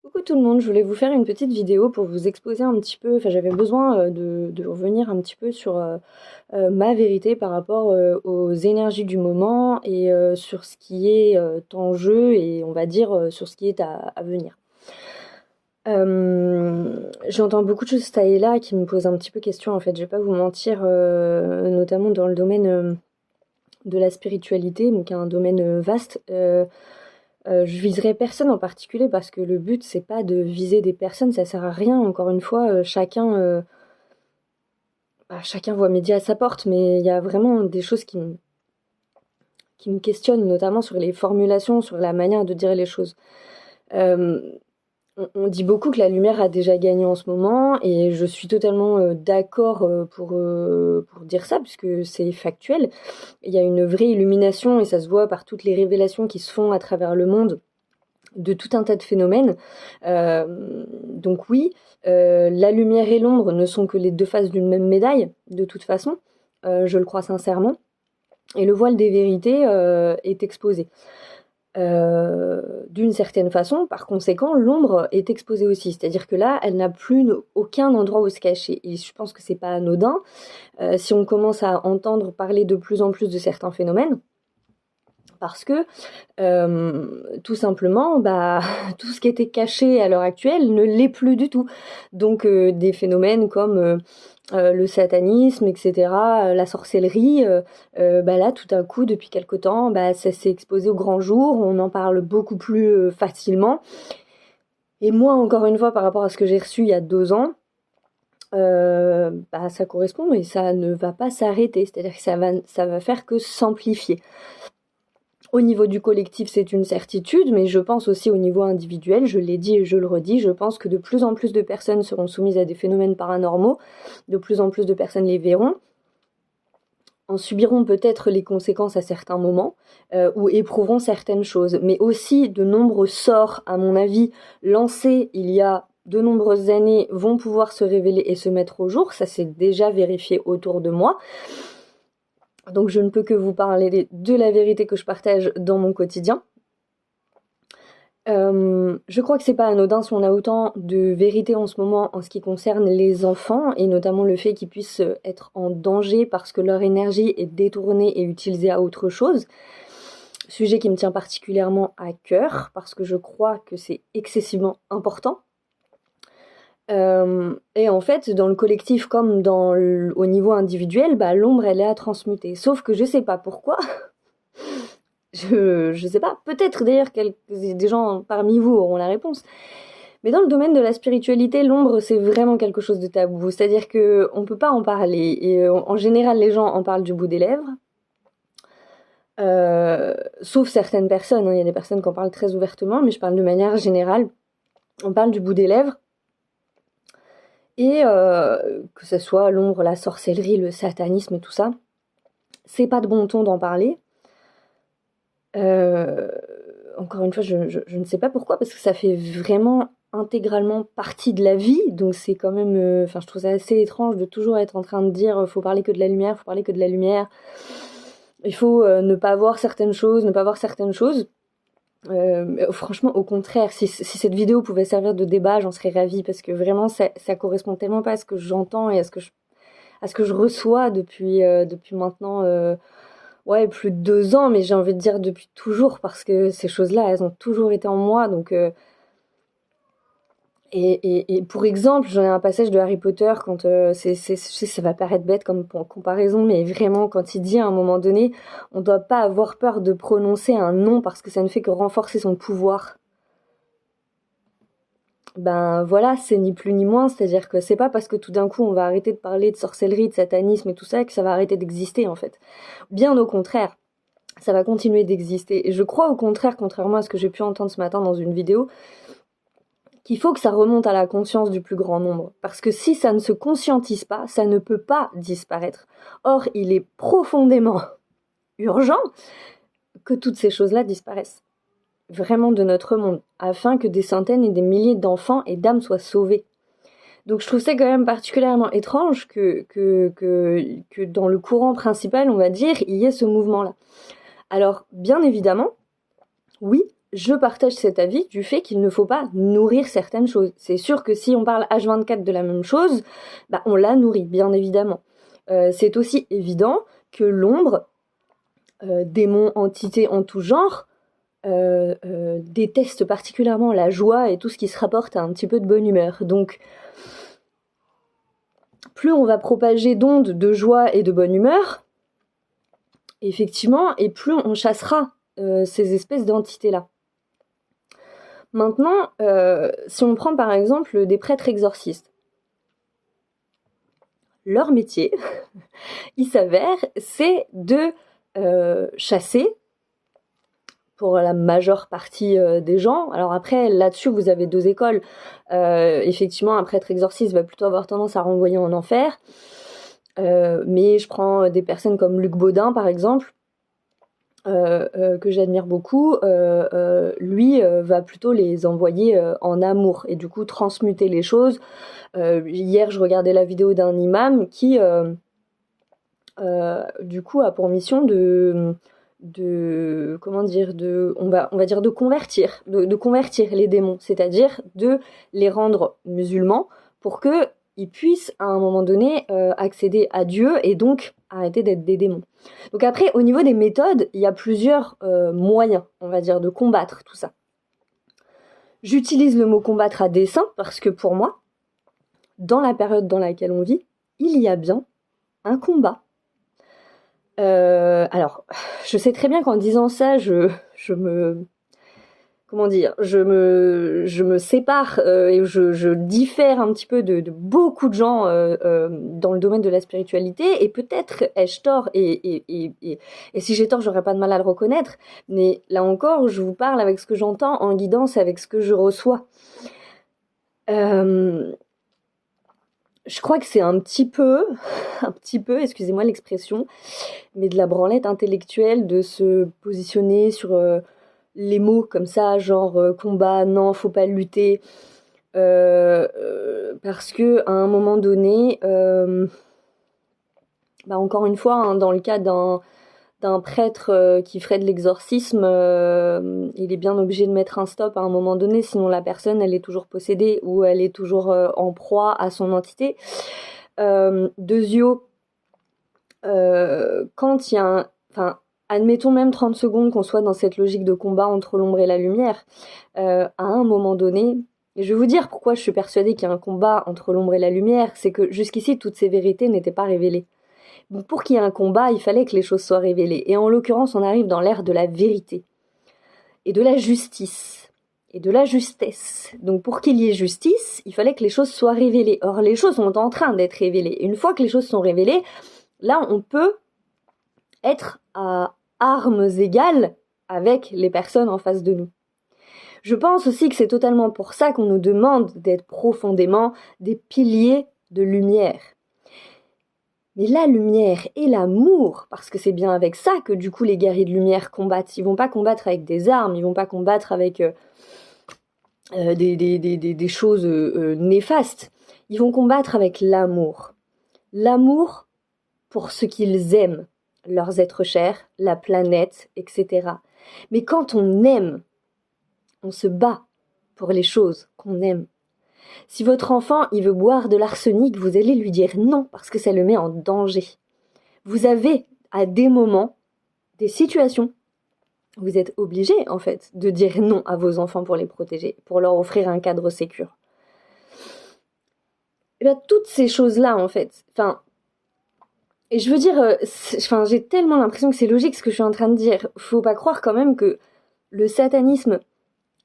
Coucou tout le monde, je voulais vous faire une petite vidéo pour vous exposer un petit peu, enfin j'avais besoin de revenir un petit peu sur ma vérité par rapport aux énergies du moment et sur ce qui est en jeu et on va dire sur ce qui est à venir. J'entends beaucoup de choses ça et là qui me posent un petit peu question en fait, je vais pas vous mentir, notamment dans le domaine de la spiritualité, donc un domaine vaste. Je viserai personne en particulier parce que le but c'est pas de viser des personnes, ça sert à rien. Encore une fois, chacun voit midi à sa porte, mais il y a vraiment des choses qui me questionnent, notamment sur les formulations, sur la manière de dire les choses. Euh, on dit beaucoup que la lumière a déjà gagné en ce moment, et je suis totalement d'accord pour dire ça, puisque c'est factuel. Il y a une vraie illumination, et ça se voit par toutes les révélations qui se font à travers le monde de tout un tas de phénomènes. Donc oui, la lumière et l'ombre ne sont que les deux faces d'une même médaille, de toute façon, je le crois sincèrement. Et le voile des vérités est exposé. D'une certaine façon, par conséquent, l'ombre est exposée aussi. C'est-à-dire que là, elle n'a plus aucun endroit où se cacher. Et je pense que c'est pas anodin. Si on commence à entendre parler de plus en plus de certains phénomènes, parce que tout simplement, tout ce qui était caché à l'heure actuelle ne l'est plus du tout. Donc des phénomènes comme le satanisme, etc., la sorcellerie, là tout à coup, depuis quelque temps, ça s'est exposé au grand jour, on en parle beaucoup plus facilement. Et moi, encore une fois, par rapport à ce que j'ai reçu il y a 2 ans, ça correspond et ça ne va pas s'arrêter, c'est-à-dire que ça va faire que s'amplifier. Au niveau du collectif, c'est une certitude, mais je pense aussi au niveau individuel, je l'ai dit et je le redis, je pense que de plus en plus de personnes seront soumises à des phénomènes paranormaux, de plus en plus de personnes les verront, en subiront peut-être les conséquences à certains moments, ou éprouveront certaines choses, mais aussi de nombreux sorts, à mon avis, lancés il y a de nombreuses années, vont pouvoir se révéler et se mettre au jour, ça s'est déjà vérifié autour de moi. Donc je ne peux que vous parler de la vérité que je partage dans mon quotidien. Je crois que c'est pas anodin si on a autant de vérité en ce moment en ce qui concerne les enfants, et notamment le fait qu'ils puissent être en danger parce que leur énergie est détournée et utilisée à autre chose. Sujet qui me tient particulièrement à cœur parce que je crois que c'est excessivement important. Et en fait, dans le collectif comme au niveau individuel, l'ombre elle est à transmuter. Sauf que je sais pas pourquoi. Je sais pas, peut-être d'ailleurs des gens parmi vous auront la réponse. Mais dans le domaine de la spiritualité, l'ombre c'est vraiment quelque chose de tabou. C'est-à-dire que on peut pas en parler. Et en général, les gens en parlent du bout des lèvres. Sauf certaines personnes, hein. Il y a des personnes qui en parlent très ouvertement, mais je parle de manière générale. On parle du bout des lèvres. Et que ce soit l'ombre, la sorcellerie, le satanisme et tout ça, c'est pas de bon ton d'en parler. Encore une fois, je ne sais pas pourquoi, parce que ça fait vraiment intégralement partie de la vie, donc c'est quand même, je trouve ça assez étrange de toujours être en train de dire, faut parler que de la lumière, faut parler que de la lumière, il faut ne pas voir certaines choses, ne pas voir certaines choses. Franchement, au contraire, si cette vidéo pouvait servir de débat, j'en serais ravie, parce que vraiment, ça correspond tellement pas à ce que j'entends et à ce que je reçois depuis maintenant plus de 2 ans, mais j'ai envie de dire depuis toujours, parce que ces choses-là, elles ont toujours été en moi. Donc, et pour exemple, j'en ai un passage de Harry Potter quand je sais, ça va paraître bête comme comparaison, mais vraiment, quand il dit à un moment donné, on doit pas avoir peur de prononcer un nom parce que ça ne fait que renforcer son pouvoir. Ben voilà, c'est ni plus ni moins, c'est-à-dire que c'est pas parce que tout d'un coup on va arrêter de parler de sorcellerie, de satanisme et tout ça que ça va arrêter d'exister en fait. Bien au contraire, ça va continuer d'exister. Et je crois au contraire, contrairement à ce que j'ai pu entendre ce matin dans une vidéo, qu'il faut que ça remonte à la conscience du plus grand nombre. Parce que si ça ne se conscientise pas, ça ne peut pas disparaître. Or, il est profondément urgent que toutes ces choses-là disparaissent. Vraiment de notre monde, afin que des centaines et des milliers d'enfants et d'âmes soient sauvés. Donc je trouve ça quand même particulièrement étrange que dans le courant principal, on va dire, il y ait ce mouvement-là. Alors, bien évidemment, oui, je partage cet avis du fait qu'il ne faut pas nourrir certaines choses. C'est sûr que si on parle H24 de la même chose, on la nourrit, bien évidemment. C'est aussi évident que l'ombre, démon, entité en tout genre, déteste particulièrement la joie et tout ce qui se rapporte à un petit peu de bonne humeur. Donc, plus on va propager d'ondes de joie et de bonne humeur, effectivement, et plus on chassera ces espèces d'entités-là. Maintenant, si on prend par exemple des prêtres exorcistes, leur métier, il s'avère, c'est de chasser, pour la majeure partie des gens. Alors après, là-dessus, vous avez deux écoles. Effectivement, un prêtre exorciste va plutôt avoir tendance à renvoyer en enfer. Mais je prends des personnes comme Luc Baudin, par exemple, que j'admire beaucoup. Lui va plutôt les envoyer en amour et du coup transmuter les choses. Hier, je regardais la vidéo d'un imam qui, du coup, a pour mission on va dire de convertir les démons, c'est-à-dire de les rendre musulmans pour que ils puissent à un moment donné accéder à Dieu et donc arrêter d'être des démons. Donc après, au niveau des méthodes, il y a plusieurs moyens, on va dire, de combattre tout ça. J'utilise le mot combattre à dessein parce que pour moi, dans la période dans laquelle on vit, il y a bien un combat. Alors, je sais très bien qu'en disant ça, je me sépare et je diffère un petit peu de beaucoup de gens dans le domaine de la spiritualité, et peut-être ai-je tort, et si j'ai tort, j'aurais pas de mal à le reconnaître, mais là encore, je vous parle avec ce que j'entends, en guidance avec ce que je reçois. Je crois que c'est un petit peu, excusez-moi l'expression, mais de la branlette intellectuelle de se positionner sur les mots comme ça, genre combat, non, faut pas lutter, parce que à un moment donné, encore une fois, hein, dans le cas d'un prêtre qui ferait de l'exorcisme, il est bien obligé de mettre un stop à un moment donné, sinon la personne, elle est toujours possédée ou elle est toujours en proie à son entité. Deuxio, quand il y a admettons même 30 secondes qu'on soit dans cette logique de combat entre l'ombre et la lumière, à un moment donné, et je vais vous dire pourquoi je suis persuadée qu'il y a un combat entre l'ombre et la lumière, c'est que jusqu'ici, toutes ces vérités n'étaient pas révélées. Donc pour qu'il y ait un combat, il fallait que les choses soient révélées. Et en l'occurrence, on arrive dans l'ère de la vérité, et de la justice, et de la justesse. Donc pour qu'il y ait justice, il fallait que les choses soient révélées. Or, les choses sont en train d'être révélées. Et une fois que les choses sont révélées, là, on peut être à armes égales avec les personnes en face de nous. Je pense aussi que c'est totalement pour ça qu'on nous demande d'être profondément des piliers de lumière. Mais la lumière et l'amour, parce que c'est bien avec ça que du coup les guerriers de lumière combattent. Ils vont pas combattre avec des armes, ils vont pas combattre avec des choses néfastes. Ils vont combattre avec l'amour. L'amour pour ce qu'ils aiment, leurs êtres chers, la planète, etc. Mais quand on aime, on se bat pour les choses qu'on aime. Si votre enfant, il veut boire de l'arsenic, vous allez lui dire non, parce que ça le met en danger. Vous avez, à des moments, des situations, vous êtes obligé, en fait, de dire non à vos enfants pour les protéger, pour leur offrir un cadre sécure. Et bien, toutes ces choses-là, en fait, et je veux dire, j'ai tellement l'impression que c'est logique ce que je suis en train de dire. Faut pas croire quand même que le satanisme,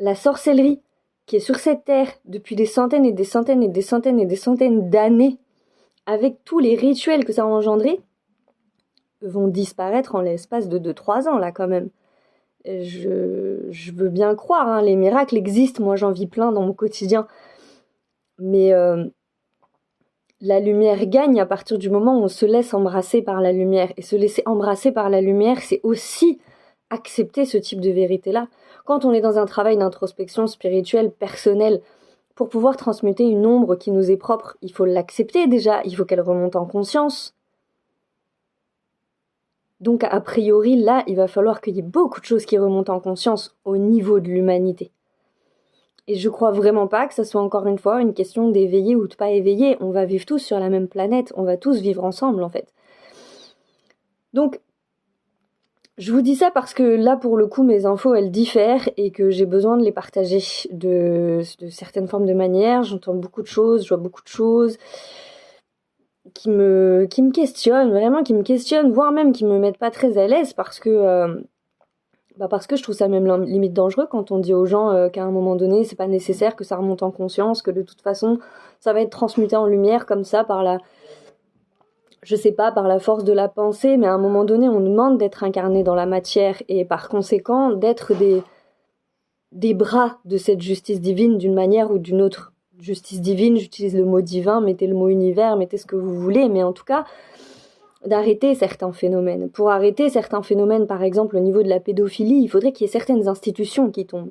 la sorcellerie, qui est sur cette terre depuis des centaines et des centaines et des centaines et des centaines d'années, avec tous les rituels que ça a engendré, vont disparaître en l'espace de 2-3 ans, là, quand même. Je veux bien croire, hein, les miracles existent, moi j'en vis plein dans mon quotidien. Mais la lumière gagne à partir du moment où on se laisse embrasser par la lumière. Et se laisser embrasser par la lumière, c'est aussi accepter ce type de vérité-là. Quand on est dans un travail d'introspection spirituelle, personnelle, pour pouvoir transmuter une ombre qui nous est propre, il faut l'accepter déjà, il faut qu'elle remonte en conscience. Donc a priori, là, il va falloir qu'il y ait beaucoup de choses qui remontent en conscience au niveau de l'humanité. Et je crois vraiment pas que ça soit encore une fois une question d'éveiller ou de pas éveiller. On va vivre tous sur la même planète, on va tous vivre ensemble en fait. Donc, je vous dis ça parce que là, pour le coup, mes infos, elles diffèrent et que j'ai besoin de les partager de certaines formes de manière. J'entends beaucoup de choses, je vois beaucoup de choses qui me questionnent, vraiment qui me questionnent, voire même qui me mettent pas très à l'aise parce que je trouve ça même limite dangereux quand on dit aux gens qu'à un moment donné, c'est pas nécessaire que ça remonte en conscience, que de toute façon, ça va être transmuté en lumière comme ça par la force de la pensée, mais à un moment donné, on nous demande d'être incarné dans la matière et par conséquent d'être des bras de cette justice divine d'une manière ou d'une autre. Justice divine, j'utilise le mot divin, mettez le mot univers, mettez ce que vous voulez, mais en tout cas, d'arrêter certains phénomènes. Pour arrêter certains phénomènes, par exemple au niveau de la pédophilie, il faudrait qu'il y ait certaines institutions qui tombent.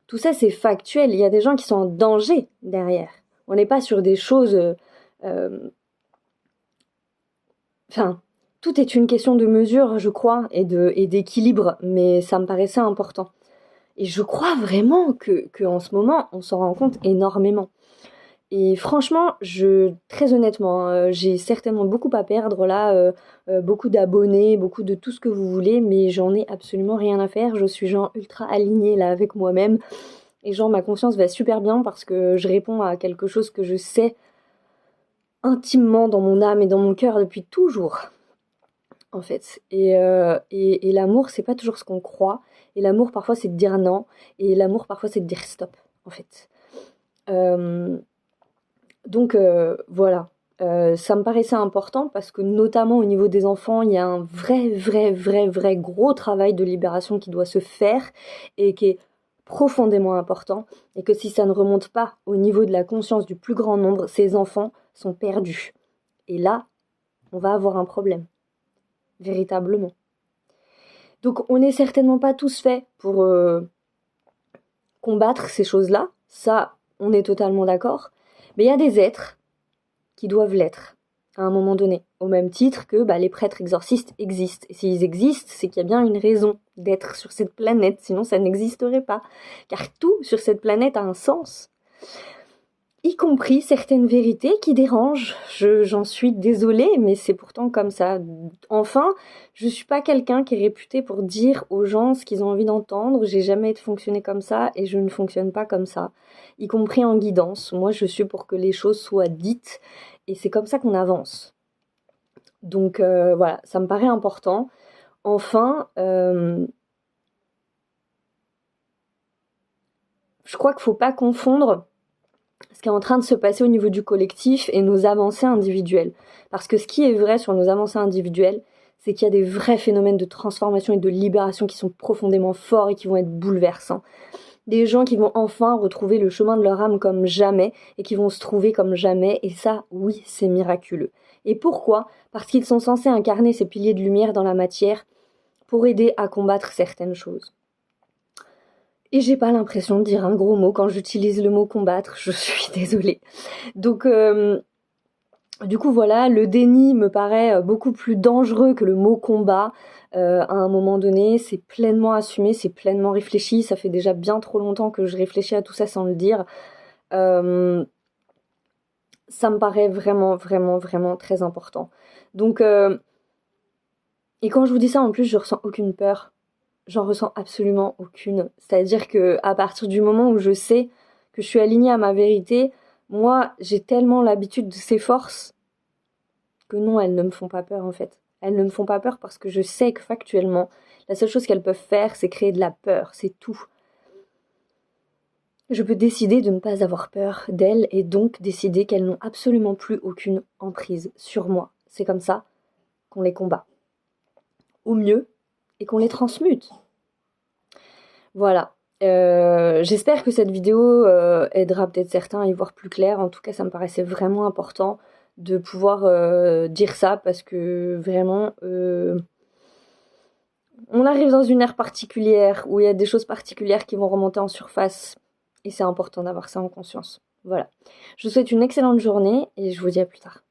Tout ça, c'est factuel. Il y a des gens qui sont en danger derrière. On n'est pas sur des choses... tout est une question de mesure, je crois, et d'équilibre, mais ça me paraissait important. Et je crois vraiment que en ce moment, on s'en rend compte énormément. Et franchement, très honnêtement, j'ai certainement beaucoup à perdre là, beaucoup d'abonnés, beaucoup de tout ce que vous voulez, mais j'en ai absolument rien à faire. Je suis genre ultra alignée là avec moi-même. Et genre ma conscience va super bien parce que je réponds à quelque chose que je sais intimement dans mon âme et dans mon cœur depuis toujours. En fait. Et l'amour, c'est pas toujours ce qu'on croit. Et l'amour, parfois, c'est de dire non. Et l'amour, parfois, c'est de dire stop, en fait. Donc, voilà. Ça me paraissait important parce que, notamment au niveau des enfants, il y a un vrai gros travail de libération qui doit se faire et qui est profondément important. Et que si ça ne remonte pas au niveau de la conscience du plus grand nombre, ces enfants sont perdus. Et là, on va avoir un problème. Véritablement. Donc on n'est certainement pas tous faits pour combattre ces choses-là, ça on est totalement d'accord, mais il y a des êtres qui doivent l'être à un moment donné, au même titre que les prêtres exorcistes existent. Et s'ils existent, c'est qu'il y a bien une raison d'être sur cette planète, sinon ça n'existerait pas, car tout sur cette planète a un sens. Y compris certaines vérités qui dérangent. J'en suis désolée, mais c'est pourtant comme ça. Enfin, je suis pas quelqu'un qui est réputé pour dire aux gens ce qu'ils ont envie d'entendre. J'ai jamais fonctionné comme ça et je ne fonctionne pas comme ça. Y compris en guidance. Moi, je suis pour que les choses soient dites et c'est comme ça qu'on avance. Donc voilà, ça me paraît important. Enfin, je crois qu'il faut pas confondre ce qui est en train de se passer au niveau du collectif et nos avancées individuelles. Parce que ce qui est vrai sur nos avancées individuelles, c'est qu'il y a des vrais phénomènes de transformation et de libération qui sont profondément forts et qui vont être bouleversants. Des gens qui vont enfin retrouver le chemin de leur âme comme jamais et qui vont se trouver comme jamais. Et ça, oui, c'est miraculeux. Et pourquoi ? Parce qu'ils sont censés incarner ces piliers de lumière dans la matière pour aider à combattre certaines choses. Et j'ai pas l'impression de dire un gros mot quand j'utilise le mot combattre, je suis désolée. Donc, du coup, voilà, le déni me paraît beaucoup plus dangereux que le mot combat. À un moment donné, c'est pleinement assumé, c'est pleinement réfléchi. Ça fait déjà bien trop longtemps que je réfléchis à tout ça sans le dire. Ça me paraît vraiment très important. Donc, et quand je vous dis ça, en plus, je ressens aucune peur. J'en ressens absolument aucune. C'est-à-dire que à partir du moment où je sais que je suis alignée à ma vérité, moi, j'ai tellement l'habitude de ces forces que non, elles ne me font pas peur en fait. Elles ne me font pas peur parce que je sais que factuellement, la seule chose qu'elles peuvent faire, c'est créer de la peur, c'est tout. Je peux décider de ne pas avoir peur d'elles et donc décider qu'elles n'ont absolument plus aucune emprise sur moi. C'est comme ça qu'on les combat. Au mieux, et qu'on les transmute. Voilà. J'espère que cette vidéo aidera peut-être certains à y voir plus clair. En tout cas, ça me paraissait vraiment important de pouvoir dire ça parce que vraiment, on arrive dans une ère particulière où il y a des choses particulières qui vont remonter en surface et c'est important d'avoir ça en conscience. Voilà. Je vous souhaite une excellente journée et je vous dis à plus tard.